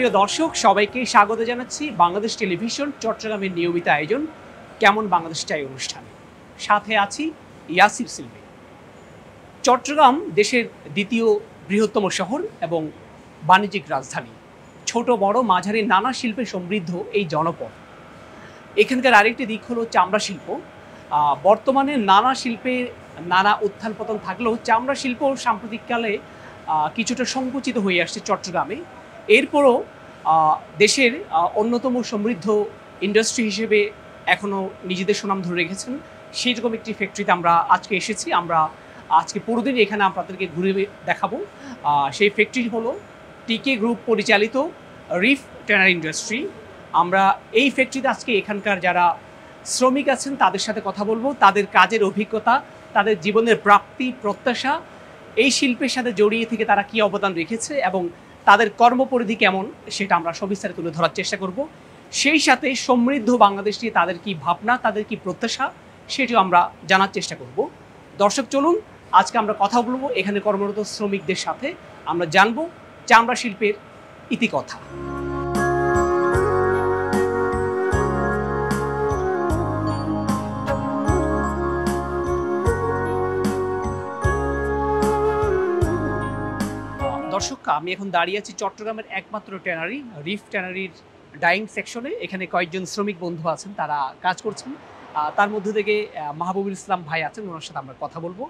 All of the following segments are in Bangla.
সুপ্রিয় দর্শক, সবাইকে স্বাগত জানাচ্ছি বাংলাদেশ টেলিভিশন চট্টগ্রামের নিয়মিত আয়োজন কেমন বাংলাদেশ চাই অনুষ্ঠানে। সাথে আছি ইয়াসির সিলভি। চট্টগ্রাম দেশের দ্বিতীয় বৃহত্তম শহর এবং বাণিজ্যিক রাজধানী। ছোট বড় মাঝারি নানা শিল্পে সমৃদ্ধ এই জনপদ। এখানকার আরেকটি দিক হলো চামড়া শিল্প। বর্তমানে নানা শিল্পে নানা উত্থান পতন থাকলেও চামড়া শিল্প সাম্প্রতিককালে কিছুটা সংকুচিত হয়ে আসছে চট্টগ্রামে। এরপরও দেশের অন্যতম সমৃদ্ধ ইন্ডাস্ট্রি হিসেবে এখনও নিজেদের সুনাম ধরে রেখেছেন সেরকম একটি ফ্যাক্টরিতে আমরা আজকে এসেছি। আমরা আজকে পুরোদিন এখানে আপনাদেরকে ঘুরে দেখাবো। সেই ফ্যাক্টরি হলো টিকে গ্রুপ পরিচালিত রিফ ট্যানারি ইন্ডাস্ট্রি। আমরা এই ফ্যাক্টরিতে আজকে এখানকার যারা শ্রমিক আছেন তাদের সাথে কথা বলবো, তাদের কাজের অভিজ্ঞতা, তাদের জীবনের প্রাপ্তি প্রত্যাশা, এই শিল্পের সাথে জড়িয়ে থেকে তারা কী অবদান রেখেছে এবং তাদের কর্মপরিধি কেমন সেটা আমরা সবিস্তারে তুলে ধরার চেষ্টা করব। সেই সাথে সমৃদ্ধ বাংলাদেশ নিয়ে তাদের কি ভাবনা, তাদের কি প্রত্যাশা সেটিও আমরা জানার চেষ্টা করব। দর্শক চলুন আজকে আমরা কথা বলবো এখানে কর্মরত শ্রমিকদের সাথে, আমরা জানবো চামড়া শিল্পের ইতিকথা। দর্শক, আমি এখন দাঁড়িয়ে আছি চট্টগ্রামের একমাত্র ট্যানারি রিফ ট্যানারির ডাইং সেকশনে। এখানে কয়েকজন শ্রমিক বন্ধু আছেন, তারা কাজ করছেন। তার মধ্যে থেকে মাহবুবুল ইসলাম ভাই আছেন, ওনার সাথে আমরা কথা বলবো।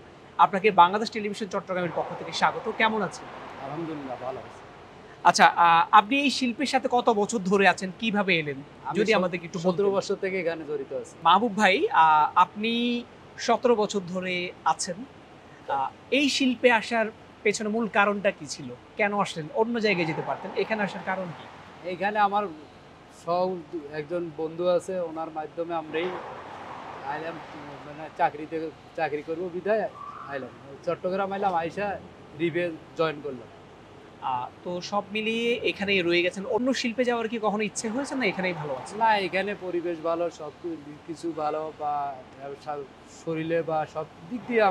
আপনাকে বাংলাদেশ টেলিভিশন চট্টগ্রামের পক্ষ থেকে স্বাগত। কেমন আছেন? আলহামদুলিল্লাহ, ভালো আছি। আচ্ছা, আপনি এই শিল্পের সাথে কত বছর ধরে আছেন, কিভাবে এলেন যদি আমাদেরকে একটু 17 বছর থেকে এখানে জড়িত আছি। মাহবুব ভাই, আপনি 17 বছর ধরে আছেন। এই শিল্পে আসার পেছনে মূল কারণটা কি ছিল? কেন আসলেন? অন্য জায়গায় যেতে পারতেন, এখানে আসার কারণ কি? এইখানে আমার একজন বন্ধু আছে, ওনার মাধ্যমে আমরাই আইলাম, মানে চাকরি করবো বিধায় আইলাম চট্টগ্রাম, আইলাম আইসা রিভে জয়েন করলাম। তো সব মিলিয়ে এখানেই রয়ে গেছেন। অন্য শিল্পে যাওয়ার কি কখনো ইচ্ছে হয়েছে না এখানেই ভালো আছে? না, এখানে পরিবেশ ভালো, সব কিছু ভালো, বা শরীরে বা সব দিক দিয়ে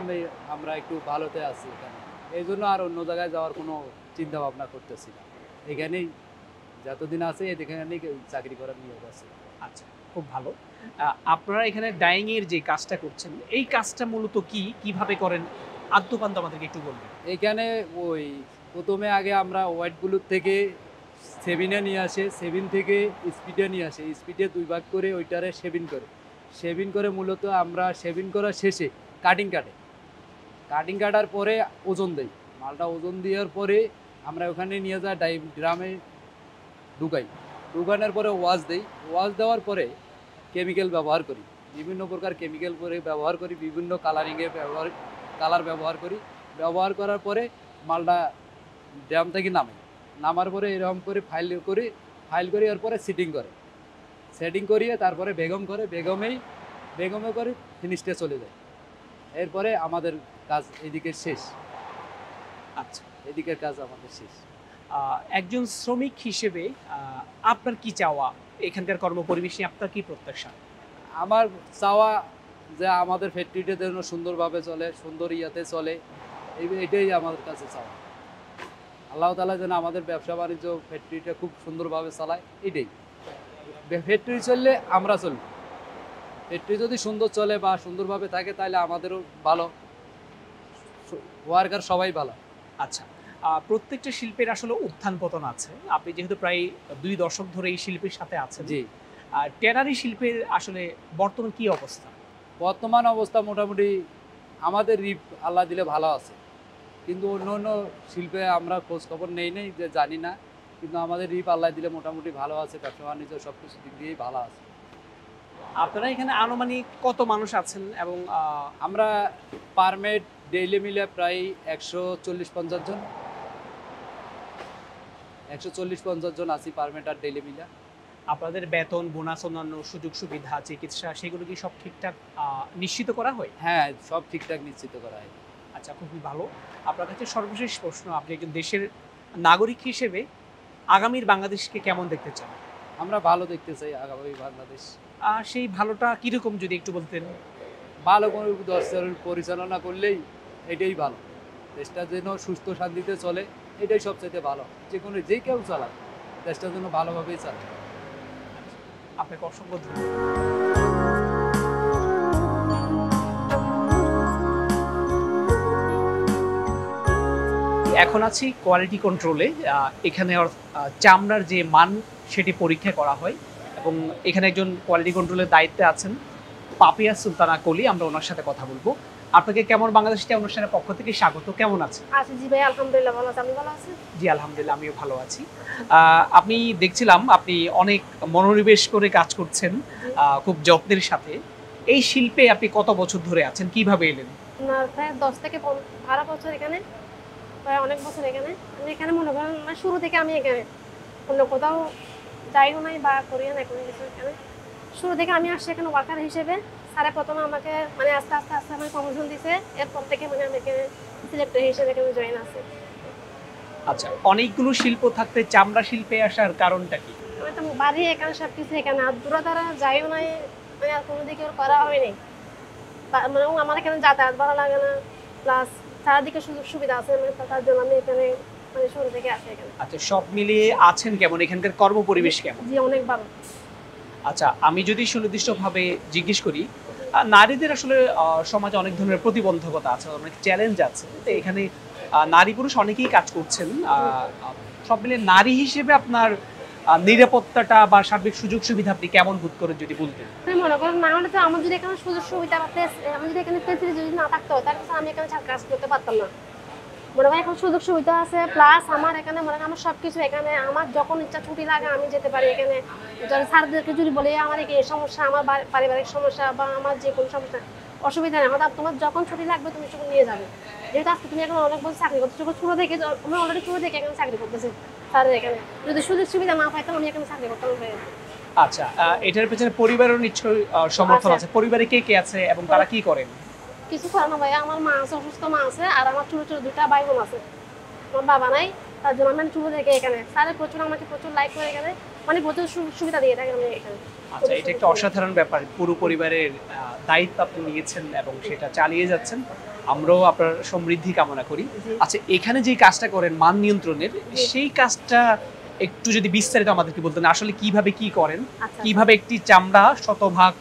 আমরা একটু ভালোতে আছি এখানে। এই জন্য আর অন্য জায়গায় যাওয়ার কোনো চিন্তা ভাবনা করতেছি না। এখানেই যতদিন আছে এখানেই চাকরি করার নিয়োগ আছে। আচ্ছা, খুব ভালো। আপনারা এখানে ডাইং এর যে কাজটা করছেন, এই কাজটা মূলত কিভাবে করেন আদ্যপান্ত আমাদেরকে একটু বলবেন। এখানে ওই প্রথমে আগে আমরা হোয়াইটগুলোর থেকে 7-এ নিয়ে আসে, 7 থেকে স্পিডে নিয়ে আসে, স্পিডে 2 ভাগ করে ওইটারে শেভিং করে মূলত আমরা শেভিং করার শেষে কাটিং কাটার পরে ওজন দেই। মালটা ওজন দেওয়ার পরে আমরা ওখানে নিয়ে যাই ড্রামে ঢুকানোর পরে ওয়াশ দেই। ওয়াশ দেওয়ার পরে কেমিক্যাল ব্যবহার করি, বিভিন্ন প্রকার কেমিক্যাল ব্যবহার করি, বিভিন্ন কালারিংয়ে কালার ব্যবহার করি। ব্যবহার করার পরে মালটা ড্রাম থেকে নামার পরে এরকম করে ফাইল করি এরপরে সেটিং করিয়ে তারপরে বেগমে করে ফিনিশটে চলে যায়। এরপরে আমাদের কাজ এদিকে শেষ। আচ্ছা, এদিকের কাজ আমাদের শেষ। একজন শ্রমিক হিসেবে আপনার কি চাওয়া, এখানকার কর্মপরিবেশ নিয়ে আপনার কি প্রত্যাশা? আমার চাওয়া যে আমাদের ফ্যাক্টরিটা যেন সুন্দরভাবে চলে, সুন্দর ইয়াতে চলে, এটাই আমাদের কাছে চাওয়া। আল্লাহ তাআলা যেন আমাদের ব্যবসা বাণিজ্য ফ্যাক্টরিটা খুব সুন্দরভাবে চালায়, এটাই। ফ্যাক্টরি চললে আমরা চলব, ফ্যাক্টরি যদি সুন্দর চলে বা সুন্দরভাবে থাকে তাহলে আমাদেরও ভালো, ওয়ার্কার সবাই ভালো। আচ্ছা, প্রত্যেকটা শিল্পের আসলে উত্থান পতন আছে। আপনি যেহেতু প্রায় 2 দশক ধরে এই শিল্পের সাথে আছেন, জি। ট্যানারি শিল্পের আসলে বর্তমান কি অবস্থা? বর্তমান অবস্থা মোটামুটি আমাদের রিপ আল্লাহ দিলে ভালো আছে, কিন্তু অন্য শিল্পে আমরা খোঁজ খবর নেই যে জানি না, কিন্তু আমাদের রিপ আল্লাহ দিলে মোটামুটি ভালো আছে, ব্যবসা বাণিজ্য সব কিছু দিক দিয়েই ভালো আছে। আপনারা এখানে আনুমানিক কত মানুষ আছেন? এবং আমরা পারমেট ডেইলি মিলে প্রায় 140-50 জন, 140-50 জন আছি পারমেট আর ডেইলি মিলে। আপনাদের বেতন, বোনাস, অন্যান্য সুযোগ সুবিধা, চিকিৎসা সেগুলো কি সব ঠিকঠাক নিশ্চিত করা হয়? হ্যাঁ, সব ঠিকঠাক নিশ্চিত করা হয়। আচ্ছা, খুবই ভালো। আপনার কাছে সর্বশেষ প্রশ্ন, আপনি একজন দেশের নাগরিক হিসেবে আগামীর বাংলাদেশকে কেমন দেখতে চান? আমরা ভালো দেখতে চাই আগামী বাংলাদেশ। সেই ভালোটা কীরকম যদি একটু বলতেন? ভালো কোনো দর্শন পরিচালনা করলেই এটাই ভালো, দেশটা যেন সুস্থ শান্তিতে চলে, এটাই সবচেয়ে ভালো। যে কেউ চালায়, দেশটার জন্য ভালোভাবেই চায়। আপনাকে অসংখ্য ধন্যবাদ। এখন আছি কোয়ালিটি কন্ট্রোলে। এখানে চামড়ার যে মান সেটি পরীক্ষা করা হয় এবং এখানে একজন কোয়ালিটি কন্ট্রোলের দায়িত্বে আছেন পাপিয়া সুলতানা কলি। আমরা ওনার সাথে কথা বলবো। আপনাকে কেমন বাংলাদেশ চা অনুষ্ঠানের পক্ষ থেকে স্বাগত। কেমন আছেন? আচ্ছা জি ভাই, আলহামদুলিল্লাহ ভালো আছি। আপনি ভালো আছেন? জি আলহামদুলিল্লাহ, আমিও ভালো আছি। আপনি দেখছিলাম আপনি অনেক মনোনিবেশ করে কাজ করছেন, খুব যত্নের সাথে। এই শিল্পে আপনি কত বছর ধরে আছেন, কিভাবে এলেন? আপনার প্রায় 10 থেকে 12 বছর এখানে, প্রায় অনেক বছর এখানে। আমি এখানে মনে করেন মানে শুরু থেকে আমি এখানে, অন্য কোথাও যাইও নাই বা করিও নাই কোনো কিছু। এখানে শুরু থেকে আমি আসছি এখানে ওয়ার্কার হিসেবে। স্যারে প্রথমে আমাকে মানে আস্তে আস্তে আস্তে আমাকে প্রমোশন দিছে, এরপর থেকে মানে আমি এখানে সিলেক্টর হিসেবে এখানে জয়েন আছি। আচ্ছা, অনেকগুলো শিল্প থাকতে চামড়া শিল্পে আসার কারণটা কি? আমি তো বাড়ি এখানে সবকিছু এখানে, আর দূরে দ্বারা যাইও নাই, মানে আর কোনো দিকে ওর করা হয়নি। মানে আমার এখানে যাতায়াত ভালো লাগে না, প্লাস চারদিকে সুযোগ সুবিধা আছে, মানে তার জন্য আমি এখানে মানে শুরু থেকে আসি এখানে। আচ্ছা, সব মিলিয়ে আছেন কেমন? এখানকার কর্মপরিবেশ কেমন? জি অনেক ভালো। আচ্ছা, আমি যদি সুনির্দিষ্টভাবে জিজ্ঞেস করি, নারীদের আসলে সমাজে অনেক ধরনের প্রতিবন্ধকতা আছে, অনেক চ্যালেঞ্জ আছে। তো এখানে নারী পুরুষ অনেকেই কাজ করছেন। সব মিলিয়ে নারী হিসেবে আপনার নিরাপত্তাটা বা সার্বিক সুযোগ সুবিধা আপনি কেমন বোধ করেন যদি বলতেন? আমি মনে করেন না হলে তো আমার যদি এখানে সুযোগ সুবিধা বা আমি যদি এখানে ফেসিলিটি যদি না থাকতো তাহলে তো আমি এখানে কাজ করতে পারতাম না। মনে করেন এখন সুযোগ সুবিধা আছে, প্লাস আমার এখানে মনে করেন আমার সবকিছু এখানে, আমার যখন ইচ্ছা ছুটি লাগে আমি যেতে পারি এখানে। যদি স্যারদেরকে যদি বলি আমার এই সমস্যা, আমার পারিবারিক সমস্যা বা আমার যে কোনো সমস্যা, অসুবিধা নেই, আমার তোমার যখন ছুটি লাগবে তুমি সেখানে নিয়ে যাবে। যেহেতু আজকে তুমি এখন অনেক বছর চাকরি করতেছো, শুরু থেকে আমি অলরেডি শুরু থেকে এখানে চাকরি করতেছি স্যারের এখানে। যদি সুযোগ সুবিধা না পাইতাম আমি এখানে চাকরি করতাম না। আচ্ছা, এটার পেছনে পরিবারের নিশ্চয়ই সমর্থন আছে। পরিবারে কে কে আছে এবং তারা কি করেন? কিছু করে না ভাইয়া, আমার মা আছে, অসুস্থ মা আছে, আর আমার ছোট ছোট 2টা ভাই বোন আছে। আমার বাবা নাই, তার জন্য আমি শুরু থেকে এখানে। স্যারে প্রচুর আমাকে প্রচুর লাইক করে এখানে, মানে প্রচুর সুবিধা দিয়ে থাকে আমি এখানে। আচ্ছা, এটা একটা অসাধারণ ব্যাপার। পুরো পরিবারের দায়িত্ব আপনি নিয়েছেন এবং সেটা চালিয়ে যাচ্ছেন। আমরাও আপনার সমৃদ্ধি কামনা করি। আচ্ছা, এখানে যে কাজটা করেন মান নিয়ন্ত্রণের, সেই কাজটা একটু যদি বিস্তারিত আমাদেরকে বলতেন, আসলে কিভাবে কি করেন, আচ্ছা, কিভাবে একটি চামড়া শতভাগ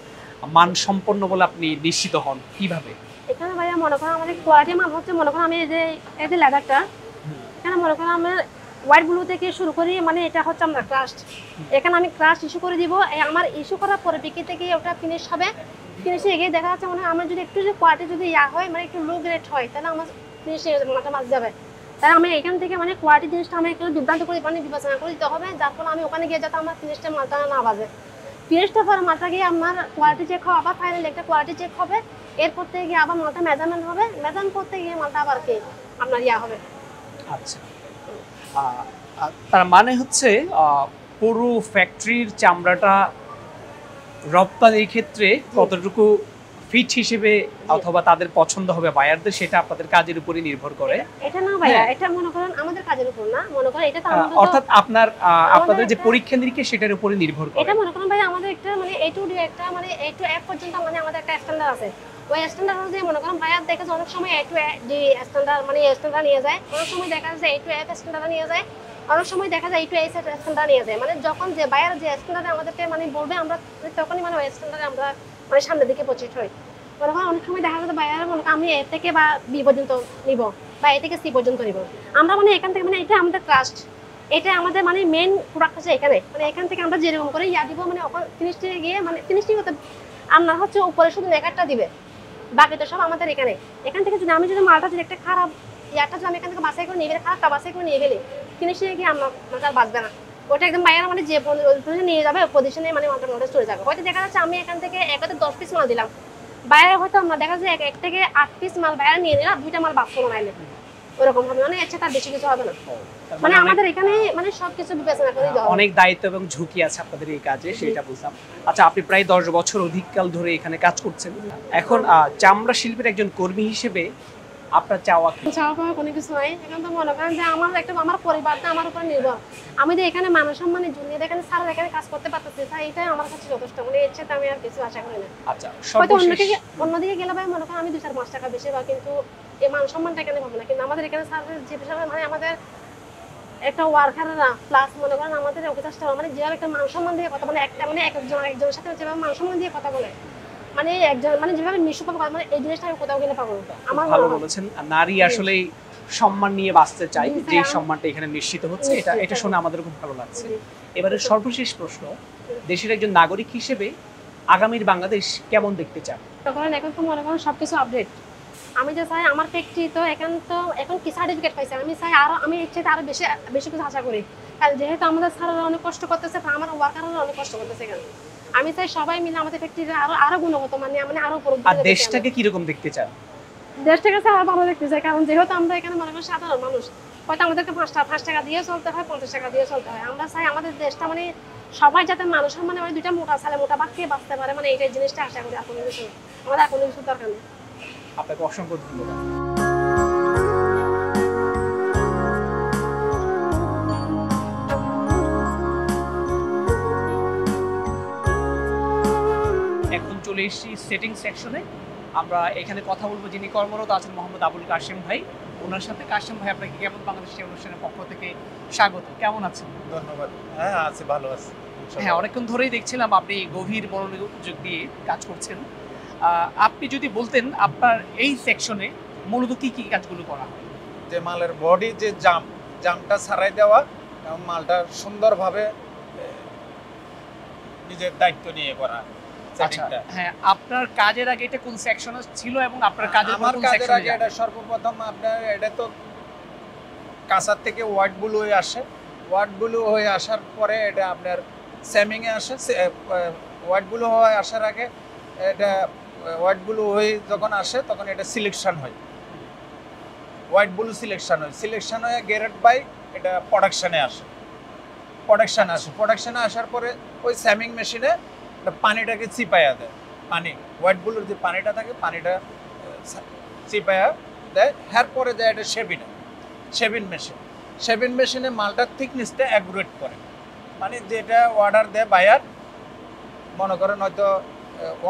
মান সম্পন্ন বলে আপনি নিশ্চিত হন, কিভাবে? এখানে ভাইয়া মনে করেন আমাদের কোয়ালিটি মান হচ্ছে, মনে করেন আমি এই যে লেদারটা, এখানে মনে করেন আমার হোয়াইট ব্লু থেকে শুরু করি, মানে এটা হচ্ছে আমরা ক্রাস্ট। এখানে আমি ক্রাস্ট ইস্যু করে দিব, আমার ইস্যু করার পরে বিক্রি গিয়ে ওটা ফিনিশ হবে। ফিনিশে গিয়ে দেখা যাচ্ছে মানে আমার যদি একটু যে কোয়ালিটি যদি হয়, মানে একটু লো গ্রেড হয়, তাহলে আমার ফিনিশে মাথা মাছ যাবে। তাই আমি এখান থেকে মানে কোয়ালিটি জিনিসটা আমি একটু বিভ্রান্ত করে মানে বিবেচনা করে দিতে হবে, যার ফলে আমি ওখানে গিয়ে যাতে আমার ফিনিশটা মালটা না বাজে। ফিনিশটা পরে মালটা গিয়ে আমার কোয়ালিটি চেক হবে, আবার ফাইনালি একটা কোয়ালিটি চেক হবে। এরপর থেকে গিয়ে আবার মালটা মেজারমেন্ট হবে, মেজারমেন্ট করতে গিয়ে মালটা আবার কি আপনার হবে। আচ্ছা, তার মানে হচ্ছে পুরো ফ্যাক্টরির চামড়াটা রপ্তানির ক্ষেত্রে কতটুকু ফিট হিসেবে অথবা তাদের পছন্দ হবে বায়ারদের, সেটা আপনাদের কাজের উপরই নির্ভর করে। এটা না ভাইয়া, এটা মনে করেন আমাদের কাজের উপর না, মনে করেন এটা তো আমাদের, অর্থাৎ আপনাদের যে পরীক্ষা নিরীক্ষা সেটার উপরই নির্ভর করে। এটা মনে করেন ভাইয়া আমাদের একটা মানে A to D একটা মানে A to F পর্যন্ত মানে আমাদের একটা স্ট্যান্ডার্ড আছে। ওই স্ট্যান্ডার্ড অনুযায়ী মনে করেন ভাইয়া দেখে অনেক সময় A to D স্ট্যান্ডার্ড মানে স্ট্যান্ডার্ড নিয়ে যায়, অনেক সময় দেখা যায় A to F স্ট্যান্ডার্ড নিয়ে যায়, অনেক সময় দেখা যায় A to A স্ট্যান্ডার্ড নিয়ে যায়। মানে যখন যে বায়ার যে স্ট্যান্ডার্ডে আমাদেরকে মানে বলবে আমরা তখনই মানে ওই স্ট্যান্ডার্ডে আমরা মানে সামনের দিকে পৌঁছে হই। মনে করেন অনেক সময় দেখা যায় বায়ার মনে করেন আমি A থেকে বা B পর্যন্ত নিব বা A থেকে C পর্যন্ত নিব। আমরা মানে এখান থেকে মানে এটা আমাদের ট্রাস্ট, এটা আমাদের মানে মেইন প্রোডাক্ট আছে এখানে। মানে এখান থেকে আমরা যেরকম করে দিব মানে ফিনিশিং গিয়ে মানে ফিনিশিং হতে আমরা হচ্ছে উপরে শুধু নেকারটা দিবে, বাকি তো সব আমাদের এখানে। এখান থেকে যদি আমি যদি মালটা যদি একটা খারাপ ইয়ারটা যদি আমি এখান থেকে বাছাই করে নিয়ে গেলে, খারাপটা বাছাই করে নিয়ে গেলে ফিনিশিং গিয়ে আমরা মালটা আর বাঁচবে না। ওটা একদম বাইরে মানে যে পজিশনে নিয়ে যাবে পজিশনে মানে মালটা নোটিস চলে যাবে। হয়তো দেখা যাচ্ছে আমি এখান থেকে একতে 10 পিস মাল দিলাম, বাইরে হয়তো আমরা দেখা যায় 1 থেকে 8 পিস মাল বাইরে নিয়ে নিলাম, 2টা মাল বাক্স বানাইলে ওরকম হবে, মানে এর তার বেশি কিছু হবে না। মানে আমাদের এখানে মানে সবকিছু বিবেচনা করে দেওয়া অনেক দায়িত্ব এবং ঝুঁকি আছে আপনাদের এই কাজে, সেটা বুঝলাম। আচ্ছা, আপনি প্রায় 10 বছর অধিককাল ধরে এখানে কাজ করছেন। এখন চামড়া শিল্পের একজন কর্মী হিসেবে আপনার চাওয়া কি? চাওয়া পাওয়া কোনো কিছু নাই। এখন তো মনে করেন যে আমার পরিবারটা আমার উপর নির্ভর। আমি তো এখানে মানুষ সম্মানের জন্য এখানে স্যার এখানে কাজ করতে পারতেছি, তাই এটাই আমার কাছে যথেষ্ট। মানে এর সাথে আমি আর কিছু আশা করি না। আচ্ছা, হয়তো অন্যদিকে গেলে ভাই মনে করেন আমি 2-4 টাকা বেশি বা, কিন্তু এই মান সম্মানটা এখানে পাবো না। কিন্তু আমাদের এখানে স্যার যে বিষয়ে মানে আমাদের একটা ওয়ার্কাররা প্লাস মনে করেন আমাদের অফিসারটা মানে যেভাবে একটা মান সম্মান দিয়ে কথা মানে একটা মানে একজন আরেকজনের সাথে যেভাবে মান সম্মান দিয়ে কথা বলে মানে একজন মানে যেভাবে নিঃস্বার্থ কথা মানে এই জিনিসটা আমি কোথাও গেলে পাবো না আমার ভালো মনে হয়। বলেছেন। নারী আসলে সম্মান নিয়ে বাঁচতে চায়, জি, যে স্যার। সম্মানটা এখানে নিশ্চিত হচ্ছে, এটা নিশ্চিত, এটা শুনে আমাদের খুব ভালো লাগছে। জি। এবারে সর্বশেষ প্রশ্ন, দেশের একজন নাগরিক হিসেবে আগামীর বাংলাদেশ কেমন দেখতে চান? তখন এখন তো মনে করেন সবকিছু আপডেট। আমি যে চাই আমার ফ্যাক্টরি তো এখন কি সার্টিফিকেট পাইছে, আমি চাই আরো আমি এর চাইতে আরো বেশি বেশি কিছু আশা করি। কারণ যেহেতু আমাদের স্যাররা অনেক কষ্ট করতেছে, আমার ওয়ার্কাররা অনেক কষ্ট করতেছে এখানে। আমি চাই সবাই মিলে আমাদের ফ্যাক্টরিটা আরো আরো গুণগত মানে আরো উপর আর দেশটাকে কিরকম দেখতে চান? দেশটাকে আরো ভালো দেখতে চাই, কারণ যেহেতু আমরা এখানে মনে করেন সাধারণ মানুষ, হয়তো আমাদেরকে 5 টাকা দিয়ে চলতে হয়, 50 টাকা দিয়ে চলতে হয়। আমরা চাই আমাদের দেশটা মানে সবাই যাতে মানুষের মানে দুইটা মোটা চালে মোটা বাদ খেয়ে বাঁচতে পারে, মানে এইটাই জিনিসটা আশা করি। এখন কিছু আমাদের এখন কিছু দরকার নেই। আপনাকে অসংখ্য ধন্যবাদ। এখন চলে এসেছি সেটিং সেকশনে। আমরা এখানে কথা বলবো যিনি কর্মরত আছেন মোহাম্মদ আবুল কাশেম ভাই, ওনার সাথে। কাশেম ভাই, আপনাকে কেমন বাংলাদেশ টিভি অনুষ্ঠানের পক্ষ থেকে স্বাগত। কেমন আছেন? ধন্যবাদ। হ্যাঁ আছি, ভালো আছি। হ্যাঁ, অনেকক্ষণ ধরেই দেখছিলাম আপনি গভীর মনোযোগ দিয়ে কাজ করছেন। আপনি যদি বলতেন আপনার এই সেকশনে মূলত কি কি কাজগুলো করা হয়? যে মালের বডি যে জামটা ছাড়াই দেওয়া এবং মালটা সুন্দরভাবে নিজের দায়িত্ব নিয়ে করা। আচ্ছা, হ্যাঁ, আপনার কাজের আগে এটা কোন সেকশনে ছিল এবং আপনার কাজের আমার কোন কাজের সেকশনে আগে এটা সর্বপ্রথম আপনার এটা তো কাঁচার থেকে হোয়াইট ব্লু হয়ে আসে। হোয়াইট ব্লু হয়ে আসার পরে এটা আপনার স্যামিং এ আসে। হোয়াইট ব্লু হয়ে আসার আগে এটা হোয়াইট ব্লু হয়ে যখন আসে তখন এটা সিলেকশন হয়, হোয়াইট ব্লু সিলেকশন হয়ে গ্রেড বাই এটা প্রোডাকশনে আসে। প্রোডাকশনে আসার পরে ওই স্যামিং মেশিনে পানিটাকে চিপাইয়া দেয়। পানি হোয়াইট ব্লুর যে পানিটা থাকে পানিটা চিপাইয়া দেয়। এর পরে দেয় এটা শেভিং মেশিনে মালটার থিকনেসটা অ্যাকুরেট করে। মানে যেটা অর্ডার দেয় বায়ার, মনে করেন হয়তো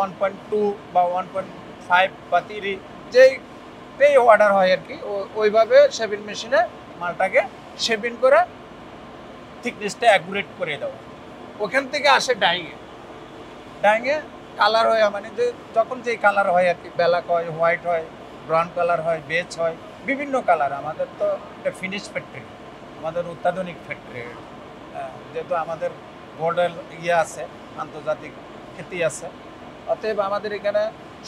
1.2 বা 1.5 বা 3 যেই অর্ডার হয় আর কি, ওইভাবে শেভিং মেশিনে মালটাকে শেভিং করে থিকনেসটা অ্যাকুরেট করে দেওয়া। ওখান থেকে আসে ডাইংয়ে কালার হয়, মানে যে যখন যেই কালার হয় আর কি, ব্ল্যাক হয়, হোয়াইট হয়, ব্রাউন কালার হয়, বেজ হয়, বিভিন্ন কালার। আমাদের তো এটা ফিনিশ ফ্যাক্টরি, আমাদের অত্যাধুনিক ফ্যাক্টরি। যেহেতু আমাদের বোর্ডের আছে, আন্তর্জাতিক খ্যাতি আছে, অতএব আমাদের এখানে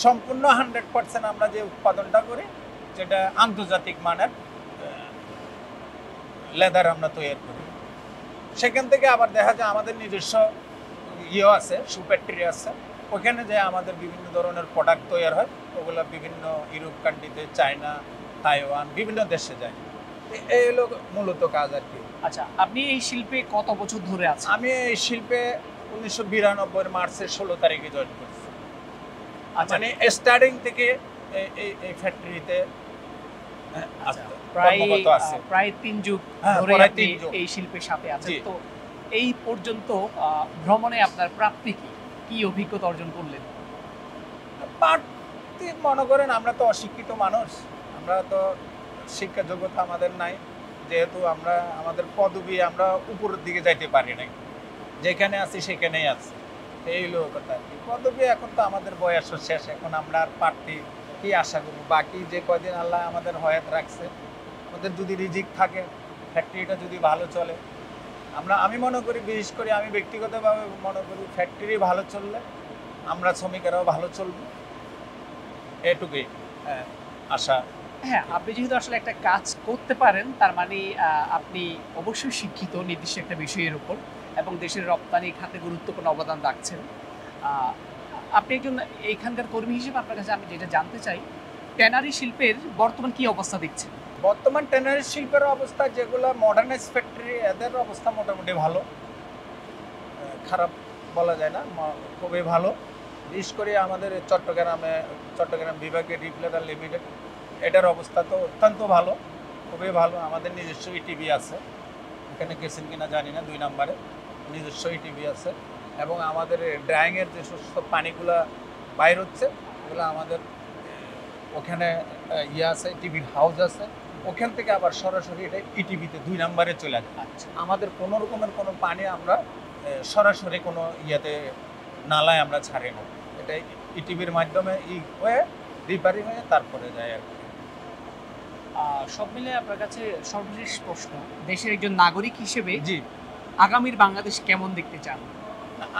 সম্পূর্ণ 100% আমরা যে উৎপাদনটা করি যেটা আন্তর্জাতিক মানের লেদার আমরা তৈরি করি। সেখান থেকে আবার দেখা যায় আমাদের নিজস্ব আছে, শু ফ্যাক্টরি আছে, ওখানে যে আমাদের বিভিন্ন ধরনের প্রোডাক্ট তৈরি হয়, ওগুলো বিভিন্ন ইউরোপ কান্ট্রিতে, চায়না, তাইওয়ান, বিভিন্ন দেশে যায়। এই হলো মূলত কাজ আর কি। আচ্ছা, আপনি এই শিল্পে কত বছর ধরে আছেন? আমি এই শিল্পে 1992 মার্চের 16 তারিখে জয়েন করছি। মানে স্টার্টিং থেকে এই ফ্যাক্টরিতে প্রায় 3 যুগ ধরে আপনি এই শিল্পের সাথে আছেন। তো এই পর্যন্ত ভ্রমণে আপনার প্রাপ্তি কি অভিজ্ঞতা অর্জন করলেন? প্রাপ্তি মনে করেন আমরা তো অশিক্ষিত মানুষ, আমরা তো শিক্ষা যোগ্যতা আমাদের নাই, যেহেতু আমরা আমাদের পদবি আমরা উপরের দিকে যাইতে পারি নাই, যেখানে আছি সেখানেই আছি। এই হলো কথা আর কি। পদবি এখন তো আমাদের বয়স শেষ, এখন আমরা আর প্রার্থী কি আশা করবো? বাকি যে কদিন আল্লাহ আমাদের হয়াত রাখছে, আমাদের যদি রিজিক থাকে, ফ্যাক্টরিটা যদি ভালো চলে, আমি মনে করি, বিশেষ করে আমি ব্যক্তিগতভাবে মনে করি ফ্যাক্টরি ভালো চললে আমরা শ্রমিকেরাও ভালো চলবো, এটুকুই আশা। হ্যাঁ, আপনি যেহেতু আসলে একটা কাজ করতে পারেন, তার মানে আপনি অবশ্যই শিক্ষিত নির্দিষ্ট একটা বিষয়ের উপর এবং দেশের রপ্তানি খাতে গুরুত্বপূর্ণ অবদান রাখছেন। আপনি একজন এইখানকার কর্মী হিসেবে আপনার কাছে আমি যেটা জানতে চাই, ট্যানারি শিল্পের বর্তমান কি অবস্থা দেখছেন? বর্তমান ট্যানারি শিল্পের অবস্থা, যেগুলো মডার্নাইজ ফ্যাক্টরি, এদের অবস্থা মোটামুটি ভালো, খারাপ বলা যায় না, খুবই ভালো। বিশেষ করে আমাদের চট্টগ্রাম বিভাগের রিপ্লেটার লিমিটেড, এটার অবস্থা তো অত্যন্ত ভালো, খুবই ভালো। আমাদের নিজস্ব ইটিভি আছে, এখানে গেছেন কিনা জানি না, 2 নম্বরে নিজস্ব ইটিভি আছে। এবং আমাদের ড্রাইংয়ের যে সমস্ত পানিগুলা বাইর হচ্ছে, ওগুলো আমাদের ওখানে আছে, টিভি হাউস আছে, ওখান থেকে আবার সরাসরি এটা ইটিভিতে 2 নম্বরে চলে যায়। আচ্ছা আমাদের কোনো রকমের কোনো পানি আমরা সরাসরি কোনো ইয়েতে নালায় আমরা ছাড়ি না, এটা ইটিভির মাধ্যমে হয়ে রিপারিং হয়ে তারপরে যায় আর কি। সব মিলে আপনার কাছে সর্বশেষ প্রশ্ন, দেশের একজন নাগরিক হিসেবে জি, আগামীর বাংলাদেশ কেমন দেখতে চান?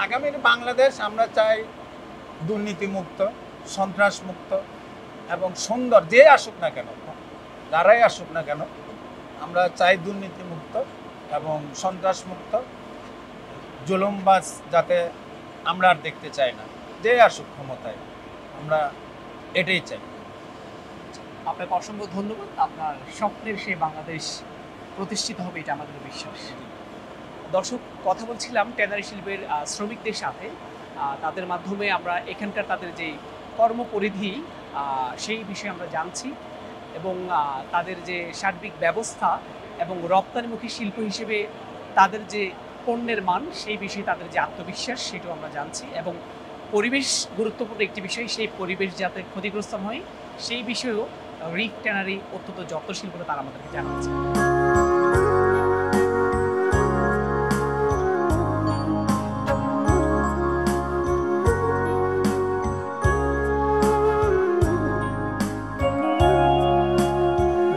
আগামীর বাংলাদেশ আমরা চাই দুর্নীতিমুক্ত, সন্ত্রাসমুক্ত এবং সুন্দর, যে আসুক না কেন, যারাই আসুক না কেন, আমরা চাই দুর্নীতিমুক্ত এবং সন্ত্রাসমুক্ত, জুলুমবাজ যাতে আমরা আর দেখতে চাই না, যে আসুক ক্ষমতায়, আমরা এটাই চাই। আপনাকে অসংখ্য ধন্যবাদ। আপনার স্বপ্নের সেই বাংলাদেশ প্রতিষ্ঠিত হবে, এটা আমাদের বিশ্বাস। দর্শক, কথা বলছিলাম ট্যানারি শিল্পের শ্রমিকদের সাথে। তাদের মাধ্যমে আমরা এখানকার তাদের যে কর্মপরিধি সেই বিষয়ে আমরা জানছি, এবং তাদের যে সার্বিক ব্যবস্থা এবং রপ্তানিমুখী শিল্প হিসেবে তাদের যে পণ্যের মান, সেই বিষয়ে তাদের যে আত্মবিশ্বাস, সেটাও আমরা জানছি। এবং পরিবেশ গুরুত্বপূর্ণ একটি বিষয়, সেই পরিবেশ যাতে ক্ষতিগ্রস্ত হয় সেই বিষয়েও রিক ট্যানারি অত্যন্ত যত্নশীল বলে তারা আমাদেরকে জানাচ্ছে।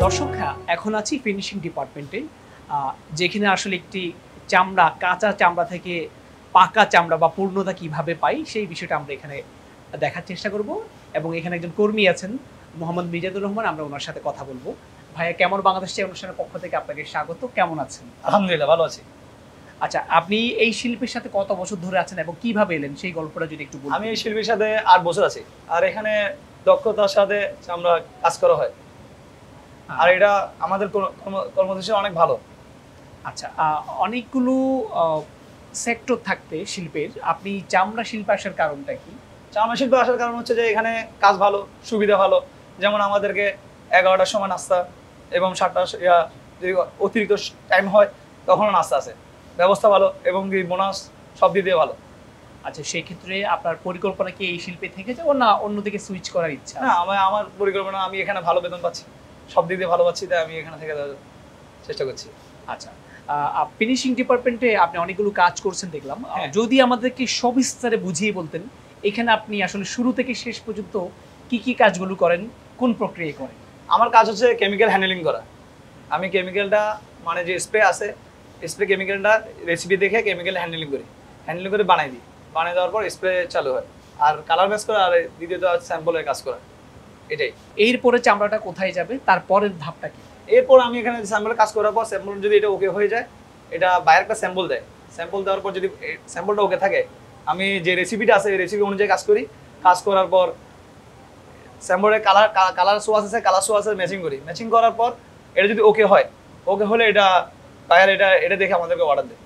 দর্শক, এখন আছি ফিনিশিং ডিপার্টমেন্টে, যেখানে আসলে একটি চামড়া, কাঁচা চামড়া থেকে পাকা চামড়া বা পূর্ণতা কিভাবে পাই সেই বিষয়টা আমরা এখানে দেখার চেষ্টা করব। এবং এখানে একজন কর্মী আছেন, মোহাম্মদ মিজাদুর রহমান, আমরা ওনার সাথে কথা বলবো। ভাইয়া, কেমন বাংলাদেশ চাই অনুষ্ঠানের পক্ষ থেকে আপনাকে স্বাগত। কেমন আছেন? আলহামদুলিল্লাহ, ভালো আছি। আচ্ছা, আপনি এই শিল্পের সাথে কত বছর ধরে আছেন এবং কিভাবে এলেন সেই গল্পটা যদি একটু বলেন। আমি এই শিল্পীর সাথে 8 বছর আছি, আর এখানে দক্ষতার সাথে আমরা কাজ করা হয়, আর এটা আমাদের কর্মদর্শী অনেক ভালো। আচ্ছা, অনেকগুলো সেক্টর থাকতে শিল্পের, আপনি চামড়া শিল্পে আসার কারণটা কি? চামড়া শিল্পে আসার কারণ হচ্ছে যে এখানে কাজ ভালো, সুবিধা ভালো। যেমন আমাদেরকে 11টার সময় নাস্তা এবং 7টা যদি অতিরিক্ত টাইম হয় তখনও নাস্তা আছে, ব্যবস্থা ভালো এবং বোনাস সব দিক দিয়ে ভালো। আচ্ছা, সেই ক্ষেত্রে আপনার পরিকল্পনা কি এই শিল্পে থেকে যাবো না অন্যদিকে সুইচ করার ইচ্ছা? না, আমার পরিকল্পনা, আমি এখানে ভালো বেতন পাচ্ছি, সব দিক দিয়ে ভালো পাচ্ছি, তাই আমি এখানে থেকে চেষ্টা করছি। আচ্ছা, ফিনিশিং ডিপার্টমেন্টে আপনি অনেকগুলো কাজ করছেন দেখলাম। হ্যাঁ। যদি আমাদেরকে সবিস্তারে বুঝিয়ে বলতেন, এখানে আপনি আসলে শুরু থেকে শেষ পর্যন্ত কি কি কাজগুলো করেন, কোন প্রক্রিয়া করেন? আমার কাজ হচ্ছে কেমিক্যাল হ্যান্ডেলিং করা। আমি কেমিক্যালটা, মানে যে স্প্রে আছে, স্প্রে কেমিক্যালটা রেসিপি দেখে কেমিক্যাল হ্যান্ডেলিং করে বানাই দিই। বানিয়ে দেওয়ার পর স্প্রে চালু হয়, আর কালার ম্যাচ করা, আর দ্বিতীয়ত স্যাম্পলের কাজ করা, এটাই। এরপরে চামড়াটা কোথায় যাবে, তারপরের ধাপটা কি? এরপর আমি এখানে স্যাম্পলের কাজ করার পর স্যাম্পল যদি এটা ওকে হয়ে যায়, এটা বাইরে একটা স্যাম্পল দেয়। স্যাম্পল দেওয়ার পর যদি স্যাম্পলটা ওকে থাকে, আমি যে রেসিপিটা আছে এই রেসিপি অনুযায়ী কাজ করি। কাজ করার পর স্যাম্পলের কালার সোয়াস আছে, কালার সোয়াসের ম্যাচিং করি। ম্যাচিং করার পর এটা যদি ওকে হয়, ওকে হলে এটা বায়ার এটা দেখে আমাদেরকে অর্ডার দেয়।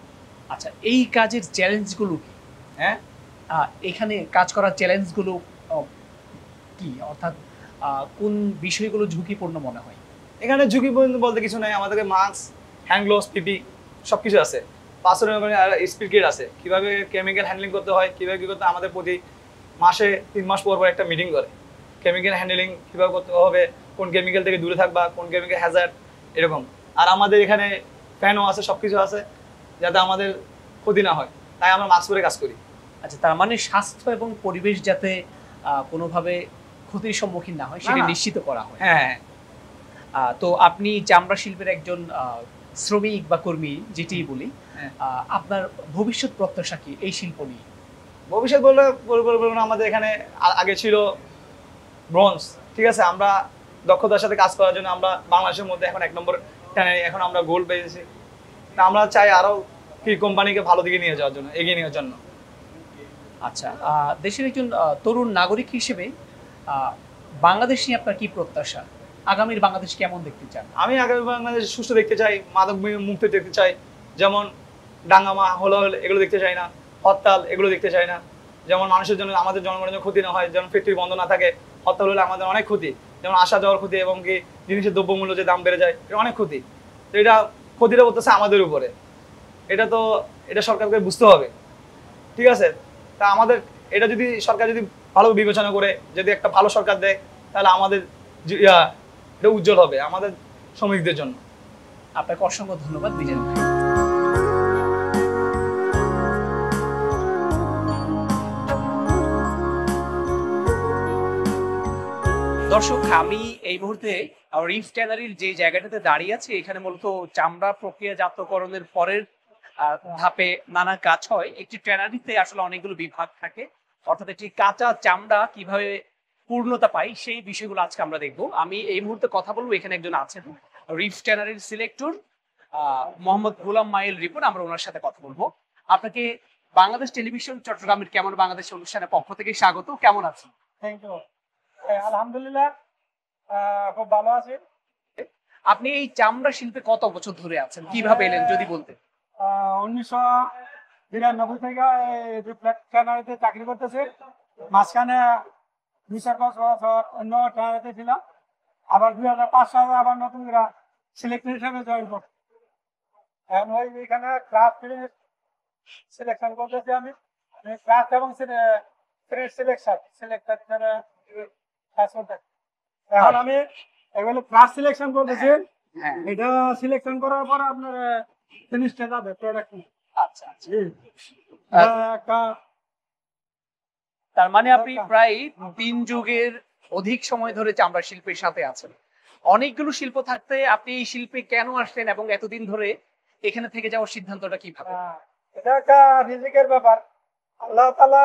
আচ্ছা, এই কাজের চ্যালেঞ্জগুলো কি? হ্যাঁ, এখানে কাজ করার চ্যালেঞ্জগুলো কি, অর্থাৎ কোন বিষয়গুলো ঝুঁকিপূর্ণ মনে হয়? এখানে ঝুঁকিপূর্ণ বলতে কিছু নাই। আমাদেরকে মাস্ক, হ্যান্ড গ্লোভস, পিপি সব কিছু আছে। পার্সোনাল স্পিড কিট আছে, কীভাবে কেমিক্যাল হ্যান্ডলিং করতে হয়, কীভাবে কী করতে। আমাদের প্রতি মাসে 3 মাস পর একটা মিটিং করে, কেমিক্যাল হ্যান্ডলিং কীভাবে করতে হবে, কোন কেমিক্যাল থেকে দূরে থাকবা, কোন কেমিক্যাল হ্যাজার্ড, এরকম। আর আমাদের এখানে ফ্যানও আছে, সব কিছু আছে, যাতে আমাদের ক্ষতি না হয়, তাই আমরা মাস্ক পরে কাজ করি। আচ্ছা, তার মানে স্বাস্থ্য এবং পরিবেশ যাতে কোনোভাবে ক্ষতির সম্মুখীন না হয় সেটা নিশ্চিত করা হয়। হ্যাঁ, তো আপনি চামড়া শিল্পের একজন শ্রমিক বা কর্মী, যেটিই বলি, আপনার ভবিষ্যৎ প্রত্যাশা কি এই শিল্প নিয়ে? ভবিষ্যৎ পরিকল্পনা আমাদের এখানে আগে ছিল ব্রোঞ্জ, ঠিক আছে। আমরা দক্ষতার সাথে কাজ করার জন্য আমরা বাংলাদেশের মধ্যে এখন 1 নম্বর টানে, এখন আমরা গোল্ড পেয়েছি। তা আমরা চাই আরও কি কোম্পানিকে ভালো দিকে নিয়ে যাওয়ার জন্য, এগিয়ে নেওয়ার জন্য। আচ্ছা, দেশের একজন তরুণ নাগরিক হিসেবে বাংলাদেশ নিয়ে আপনার কি প্রত্যাশা? আগামীর বাংলাদেশ কেমন দেখতে চান? আমি আগামী বাংলাদেশ সুস্থ দেখতে চাই, মাদক মুক্ত দেখতে চাই। যেমন দাঙ্গামা, হোলাহল এগুলো দেখতে চাই না, হরতাল এগুলো দেখতে চাই না। যেমন মানুষের জন্য, আমাদের জনগণের জন্য ক্ষতি না হয়, যেমন ফ্যাক্টরি বন্ধ না থাকে। হরতাল হলে আমাদের অনেক ক্ষতি, যেমন আসা যাওয়ার ক্ষতি, এবং কি জিনিসের দ্রব্যমূল্য যে দাম বেড়ে যায়, এটা অনেক ক্ষতি। তো এটা ক্ষতিটা করতেছে আমাদের উপরে, এটা সরকারকে বুঝতে হবে, ঠিক আছে। তা আমাদের এটা যদি সরকার যদি ভালো বিবেচনা করে, যদি একটা ভালো সরকার দেয়, তাহলে আমাদের এটা উজ্জ্বল হবে। আমাদের শ্রমিকদের জন্য। আপনাকে অসংখ্য ধন্যবাদ মিজানুর ভাই। দর্শক, আমি এই মুহূর্তে রিফ ট্যানারির যে জায়গাটাতে দাঁড়িয়ে আছি, এখানে মূলত চামড়া প্রক্রিয়াজাতকরণের পরের ধাপে নানা কাজ হয়। একটি ট্যানারিতে আসলে অনেকগুলো বিভাগ থাকে, অর্থাৎ একটি কাঁচা চামড়া কিভাবে পূর্ণতা পাই সেই বিষয়গুলো আজকে আমরা দেখবো। আমি এই মুহূর্তে কথা বলবো, এখানে একজন আছেন reef ট্যানারির selector Mohammad Golam mile Ripon, আমরা ওনার সাথে কথা বলবো। আপনাকে বাংলাদেশ টেলিভিশন চট্টগ্রামের কেমন বাংলাদেশ অনুষ্ঠানের পক্ষ থেকে স্বাগত। কেমন আছেন? Thank you. আলহামদুলিল্লাহ, খুব ভালো আছি। আপনি এই চামড়া শিল্পে কত বছর ধরে আছেন, কিভাবে এলেন যদি বলতেন? 1992 থেকে রিফ্লেক্ট ট্যানারিতে চাকরি করতেছি। মাঝখানে 2-4 বছর অন্য ট্যানারিতে ছিলাম। আবার 2005 সালে আবার নতুন করে সিলেক্টর হিসেবে জয়েন করছি। এখন এখানে ক্রাফট সিলেকশন করতেছি আমি। ক্রাফট এবং সিলেক্টর কাজ করতেছি। এখন আমি এগুলো ক্রাফট সিলেকশন করতেছি। এটা সিলেকশন করার পর আপনার ফিনিশটা যাবে প্রোডাক্ট। আচ্ছা আচ্ছা। তার মানে আপনি প্রায় 3 যুগের অধিক সময় ধরে চামড়া শিল্পের সাথে আছেন। অনেকগুলো শিল্প থাকতে আপনি এই শিল্পে কেন আসলেন এবং এতদিন ধরে এখানে থেকে যাওয়ার সিদ্ধান্তটা কিভাবে? এটা একটা রিজিকের ব্যাপার। আল্লাহ তাআলা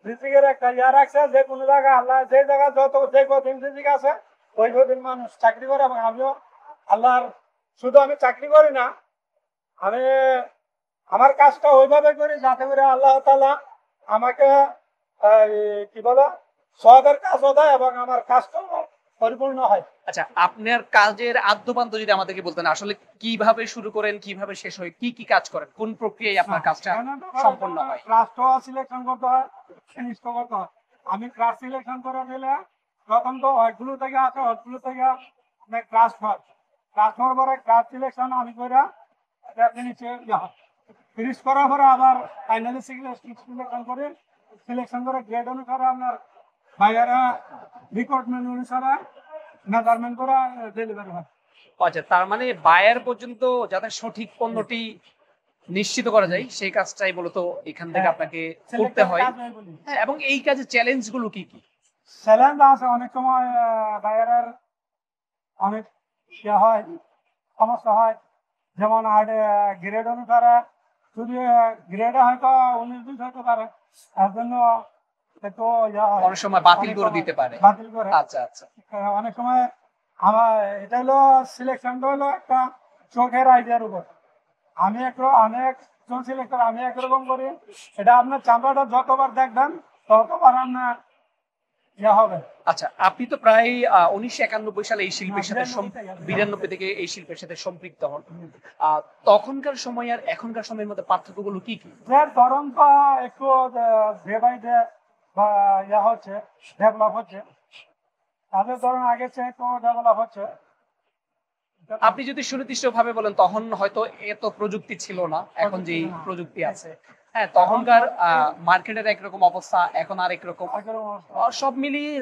রিজিকের একটা ইয়া রাখছে, যে কোনো জায়গায় আল্লাহ যে জায়গা যত যে কঠিন রিজিক আছে ওই কঠিন মানুষ চাকরি করে। এবং আমিও আল্লাহর শুধু আমি চাকরি করি না, আমি আমার কাজটা ওইভাবে করি যাতে করে আল্লাহ তাআলা আমাকে কি বলে সওয়াবের কাজও দেয় এবং আমার কাজটা পরিপূর্ণ হয়। আচ্ছা, আপনার কাজের আদ্যপান্ত যদি আমাদেরকে বলতেন, আসলে কিভাবে শুরু করেন, কিভাবে শেষ হয়, কি কি কাজ করেন, কোন প্রক্রিয়ায় আপনার কাজটা সম্পন্ন হয়? ক্রাফট সিলেকশন করতে হয়, ফিনিশ করতে হয়। আমি ক্রাফট সিলেকশন করে দিলে প্রথম তো ওইগুলো থেকে আসে, ওইগুলো থেকে ক্রাফট হয়। ক্রাফট হওয়ার পরে ক্রাফট সিলেকশন আমি করে ফিনিশ করার পরে আবার ফাইনালি সিলেকশন করে সিলেকশন করে গ্রেড অনুসারে আপনার বাইরে রিকোয়ারমেন্ট অনুসারে মেজারমেন্ট করে ডেলিভারি হয়। আচ্ছা, তার মানে বায়ার পর্যন্ত যাতে সঠিক পণ্যটি নিশ্চিত করা যায় সেই কাজটাই মূলত এখান থেকে আপনাকে করতে হয়। হ্যাঁ, এবং এই কাজে চ্যালেঞ্জ গুলো কি কি? চ্যালেঞ্জ আছে, অনেক সময় বায়ারের অনেক ইয়ে হয়, সমস্যা হয়। যেমন গ্রেড অনুসারে যদি গ্রেডে হয়তো 19-20 হতে পারে, তার জন্য একটু অনেক সময় বাতিল করে দিতে পারে। বাতিল করে। আচ্ছা আচ্ছা। অনেক সময় আমার এটা হলো সিলেকশনটা হলো একটা চোখের আইডিয়ার উপর। আমি একজন সিলেক্টর, আমি একরকম করি। এটা আপনার চামড়াটা যতবার দেখবেন ততবার আপনার ইয়ে হবে। আচ্ছা, আপনি তো প্রায় 1991 সালে এই শিল্পের সাথে 92 থেকে এই শিল্পের সাথে সম্পৃক্ত হন। তখনকার সময় আর এখনকার সময়ের মধ্যে পার্থক্যগুলো কি কি? ধরুন তো একটু ডে বাই ডে ইয়ে হচ্ছে, ডেভেলপ হচ্ছে। তাদের ধরুন আগের চেয়ে একটু ডেভেলপ হচ্ছে। আপনি যদি সুনির্দিষ্ট ভাবে বলেন, তখন হয়তো এত প্রযুক্তি ছিল না, এখন যে প্রযুক্তি আছে। হ্যাঁ, তখনকার মার্কেটের একরকম অবস্থা, এখন আর একরকম। সব মিলিয়ে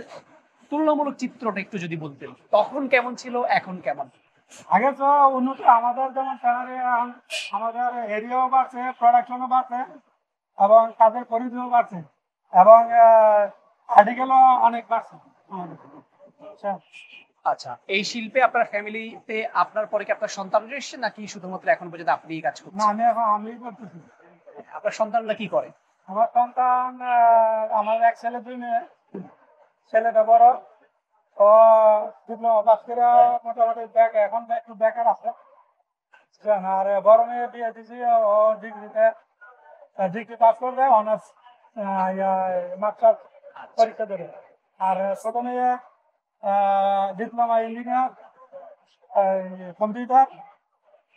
তুলনামূলক চিত্রটা একটু যদি বলতেন, তখন কেমন ছিল, এখন কেমন? আগে তো উন্নতি, আমাদের যেমন আমাদের এরিয়াও বাড়ছে, প্রোডাকশনও বাড়ছে এবং কাজের পরিধিও বাড়ছে এবং আর্টিকেলও অনেক বাড়ছে। আচ্ছা, এই শিল্পে আপনার ফ্যামিলিতে আপনার পরে কি আপনার সন্তান এসেছে নাকি শুধুমাত্র এখন পর্যন্ত আপনিই কাজ করছেন? না, আমি করতেছি। আপনার সন্তানরা কি করে? আমার সন্তান, আমার এক ছেলে 2 মেয়ে। ছেলেটা বড়, ও ডিপ্লোমা পাস করে মোটামুটি এখন একটু বেকার আছে। আর বড় মেয়ে বিয়ে দিয়েছি, ও ডিগ্রি পাস করবে, অনার্স মাস্টার পরীক্ষা দেবে। আর ছোট মেয়ে ডিপ্লোমা ইঞ্জিনিয়ার, কম্পিউটার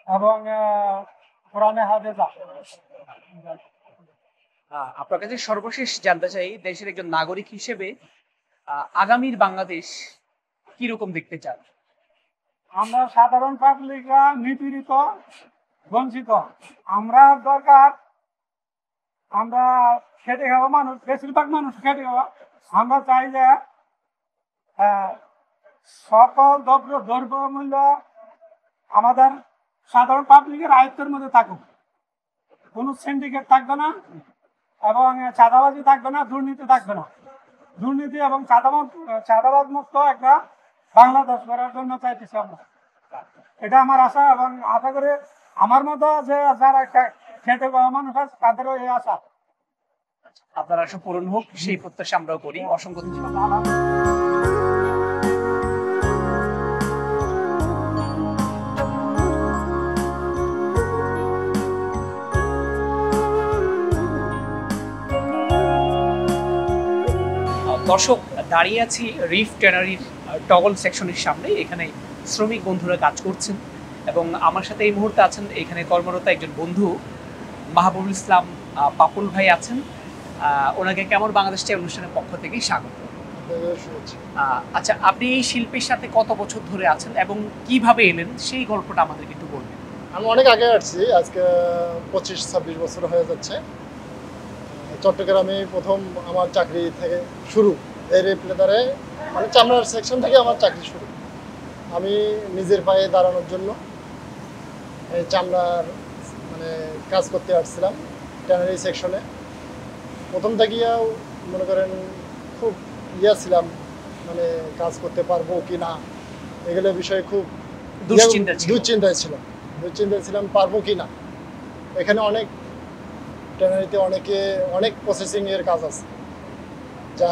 এবং কোরআনে হাফেজা। আপনার কাছে সর্বশেষ জানতে চাই, দেশের একজন নাগরিক হিসেবে আগামীর বাংলাদেশ কিরকম দেখতে চান? আমরা সাধারণ পাবলিকরা নিপীড়িত, বঞ্চিত। আমরা দরকার, আমরা খেটে খাওয়া মানুষ, বেশিরভাগ মানুষ খেটে খাওয়া। আমরা চাই যে সকল দ্রব্যমূল্য আমাদের সাধারণ পাবলিকের আয়ত্তের মধ্যে থাকুক, কোনো সিন্ডিকেট থাকবে না এবং চাঁদাবাজি থাকবে না, দুর্নীতি থাকবে না। দুর্নীতি এবং চাঁদাবাজ মুক্ত একটা বাংলাদেশ করার জন্য চাইতেছি আমরা। এটা আমার আশা, এবং আশা করে আমার মতো যে যারা খেটে খাওয়া মানুষ আছে তাদেরও এই আশা। আপনার আশা পূরণ হোক সেই প্রত্যাশা আমরাও করি। অসংখ্য ধন্যবাদ। দর্শক, দাঁড়িয়ে আছি রিফ ট্যানারির টগল সেকশনের সামনে। এখানে শ্রমিক বন্ধুরা কাজ করছেন এবং আমার সাথে এই মুহূর্তে আছেন এখানে কর্মরত একজন বন্ধু মাহবুবুল ইসলাম পাপুল ভাই আছেন। ওনাকে কেমন বাংলাদেশ চাই অনুষ্ঠানের পক্ষ থেকে স্বাগত। আচ্ছা, আপনি এই শিল্পের সাথে কত বছর ধরে আছেন এবং কিভাবে এলেন সেই গল্পটা আমাদেরকে একটু বলবেন। আমি অনেক আগে আসছি, আজকে 25-26 বছর হয়ে যাচ্ছে। চট্টগ্রামে প্রথম আমার চাকরি থেকে শুরু, এই রিপ্লেদারে মানে চামড়ার সেকশন থেকে আমার চাকরি শুরু। আমি নিজের পায়ে দাঁড়ানোর জন্য এই চামড়ার মানে কাজ করতে আসছিলাম ট্যানারি সেকশনে। প্রথম থেকেও মনে করেন খুব ছিলাম, মানে কাজ করতে পারবো কি না এগুলো বিষয়ে খুব দুশ্চিন্তায় ছিলাম পারবো কি না। এখানে অনেক ট্যানারিতে অনেক প্রসেসিং এর কাজ আছে যা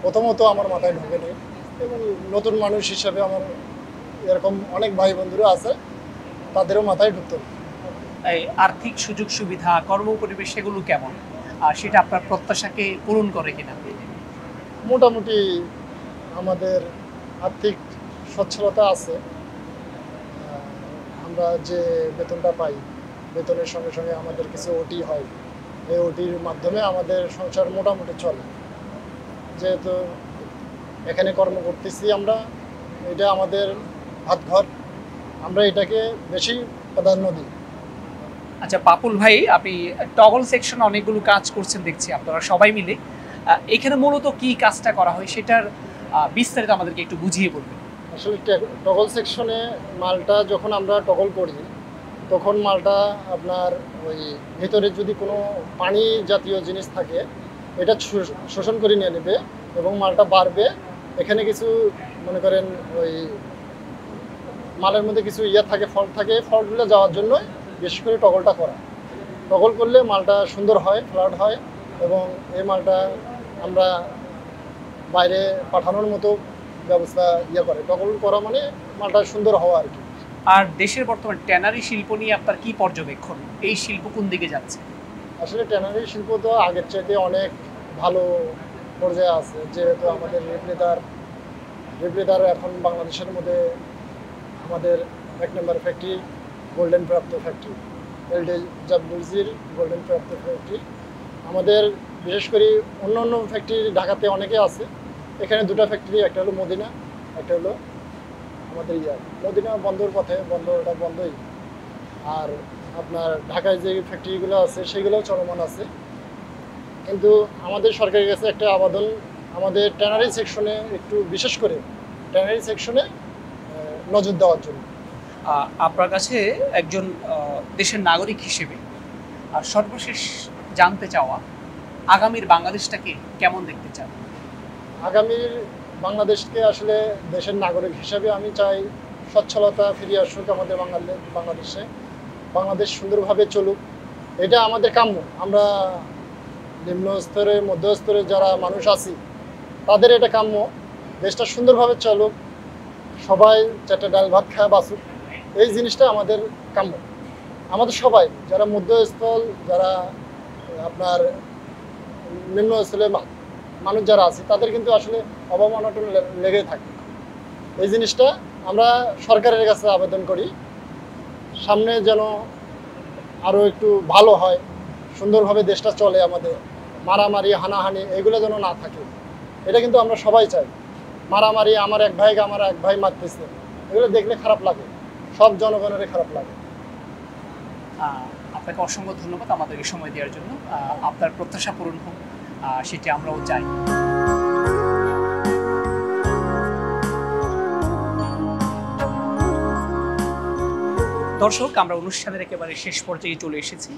প্রথমত আমার মাথায় ঢোকেনি, এবং নতুন মানুষ হিসাবে আমার এরকম অনেক ভাই বন্ধুরা আছে, তাদেরও মাথায় ঢুকতো। এই আর্থিক সুযোগ সুবিধা, কর্ম পরিবেশ সেগুলো কেমন, আর সেটা আপনার প্রত্যাশাকে পূরণ করে কিনা? মোটামুটি আমাদের আর্থিক সচ্ছলতা আছে। আমরা যে বেতনটা পাই, বেতনের সঙ্গে সঙ্গে আমাদের কিছু ওটি হয়, এই ওটির মাধ্যমে আমাদের সংসার মোটামুটি চলে। যেহেতু এখানে কর্ম করতেছি আমরা, এটা আমাদের ভাত ঘর, আমরা এটাকে বেশি প্রাধান্য দিই। আচ্ছা পাপুল ভাই, আপনি টগল সেকশনে অনেকগুলো কাজ করছেন দেখছি আপনারা সবাই মিলে। এখানে মূলত কি কাজটা করা হয় সেটার বিস্তারিত আমাদেরকে একটু বুঝিয়ে বলবেন। আসলে টগল সেকশনে মালটা যখন আমরা টগল করি তখন মালটা আপনার ওই ভিতরে যদি কোনো পানি জাতীয় জিনিস থাকে এটা শোষণ করে নিয়ে নেবে এবং মালটা বাড়বে। এখানে কিছু মনে করেন ওই মালের মধ্যে কিছু থাকে, ফল্ট থাকে, ফল্টগুলো যাওয়ার জন্য বেশি করে টগলটা করা। টগল করলে মালটা সুন্দর হয়, ফ্ল্যাট হয়, এবং এই মালটা আমরা বাইরে পাঠানোর মতো ব্যবস্থা করে। টগল করা মানে মালটা সুন্দর হওয়া আর কি। আর দেশের বর্তমান ট্যানারি শিল্প নিয়ে আপনার কি পর্যবেক্ষণ? এই শিল্প কোন দিকে যাচ্ছে? আসলে ট্যানারি শিল্প তো আগের চাইতে অনেক ভালো পর্যায়ে আছে, যেহেতু আমাদের রিপ্লেদার এখন বাংলাদেশের মধ্যে আমাদের 1 নম্বর ফ্যাক্টরি গোল্ডেন প্রাপ্ত ফ্যাক্টরি, এলডিডব্লিউজির গোল্ডেন প্রাপ্ত ফ্যাক্টরি। আমাদের বিশেষ করে অন্য ফ্যাক্টরি ঢাকাতে অনেকে আছে, এখানে 2টা ফ্যাক্টরি, একটা হলো মদিনা, একটা হলো আমাদের মদিনা বন্দর পথে, বন্দরটা বন্ধই। আর আপনার ঢাকায় যে ফ্যাক্টরিগুলো আছে সেগুলোও চলমান আছে। কিন্তু আমাদের সরকারের কাছে একটা আবেদন, আমাদের ট্যানারি সেকশনে একটু বিশেষ করে ট্যানারি সেকশনে নজর দেওয়ার জন্য। আপনার কাছে একজন দেশের নাগরিক হিসেবে আর সর্বশেষ জানতে চাওয়া, আগামীর বাংলাদেশটাকে কেমন দেখতে চান? আগামীর বাংলাদেশকে আসলে দেশের নাগরিক হিসেবে আমি চাই সচ্ছলতা ফিরিয়ে আসুক আমাদের বাংলাদেশে, বাংলাদেশ সুন্দরভাবে চলুক, এটা আমাদের কাম্য। আমরা নিম্ন স্তরে মধ্যস্তরে যারা মানুষ আছি তাদের এটা কাম্য, দেশটা সুন্দরভাবে চলুক, সবাই চারটা ডাল ভাত খায় বাঁচুক, এই জিনিসটা আমাদের কাম্য। আমাদের সবাই যারা মধ্যস্থল, যারা আপনার নিম্নস্থলে মানুষ যারা আছে তাদের কিন্তু আসলে অভাব অনটন লেগে থাকে। এই জিনিসটা আমরা সরকারের কাছে আবেদন করি, সামনে যেন আরও একটু ভালো হয়, সুন্দরভাবে দেশটা চলে, আমাদের মারামারি হানাহানি এগুলো যেন না থাকে। এটা কিন্তু আমরা সবাই চাই। মারামারি, আমার এক ভাই মারতেছে, এগুলো দেখলে খারাপ লাগে, সব জনগণের খারাপ লাগে। আপনাকে অসংখ্য ধন্যবাদ আমাদেরকে সময় দেওয়ার জন্য। আপনার প্রত্যাশা পূরণ হোক, সেটি আমরাও চাই। দর্শক, আমরা অনুষ্ঠানের একেবারে শেষ পর্যায়ে চলে এসেছি।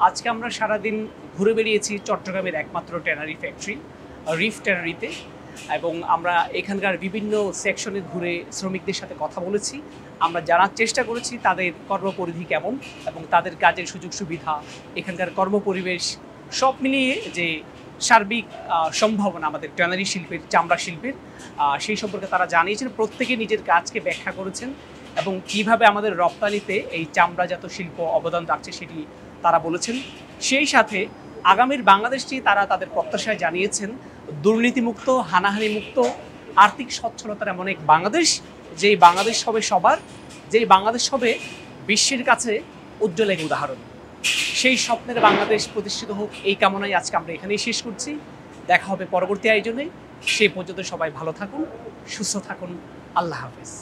আজকে আমরা সারাদিন ঘুরে বেরিয়েছি চট্টগ্রামের একমাত্র ট্যানারি ফ্যাক্টরি রিফ ট্যানারিতে, এবং আমরা এখানকার বিভিন্ন সেকশনে ঘুরে শ্রমিকদের সাথে কথা বলেছি। আমরা জানার চেষ্টা করেছি তাদের কর্মপরিধি কেমন এবং তাদের কাজের সুযোগ সুবিধা, এখানকার কর্মপরিবেশ সব মিলিয়ে যে সার্বিক সম্ভাবনা আমাদের ট্যানারি শিল্পের, চামড়া শিল্পের, সেই সম্পর্কে তারা জানিয়েছেন। প্রত্যেকে নিজের কাজকে ব্যাখ্যা করেছেন এবং কিভাবে আমাদের রপ্তানিতে এই চামড়াজাত শিল্প অবদান রাখছে সেটি তারা বলেছেন। সেই সাথে আগামীর বাংলাদেশটি তারা তাদের প্রত্যাশায় জানিয়েছেন দুর্নীতিমুক্ত, হানাহানিমুক্ত, আর্থিক সচ্ছলতার এমন এক বাংলাদেশ, যেই বাংলাদেশ হবে সবার, যেই বাংলাদেশ হবে বিশ্বের কাছে উজ্জ্বল এক উদাহরণ। সেই স্বপ্নের বাংলাদেশ প্রতিষ্ঠিত হোক, এই কামনায় আজকে আমরা এখানেই শেষ করছি। দেখা হবে পরবর্তী আয়োজনে। সেই পর্যন্ত সবাই ভালো থাকুন, সুস্থ থাকুন। আল্লাহ হাফেজ।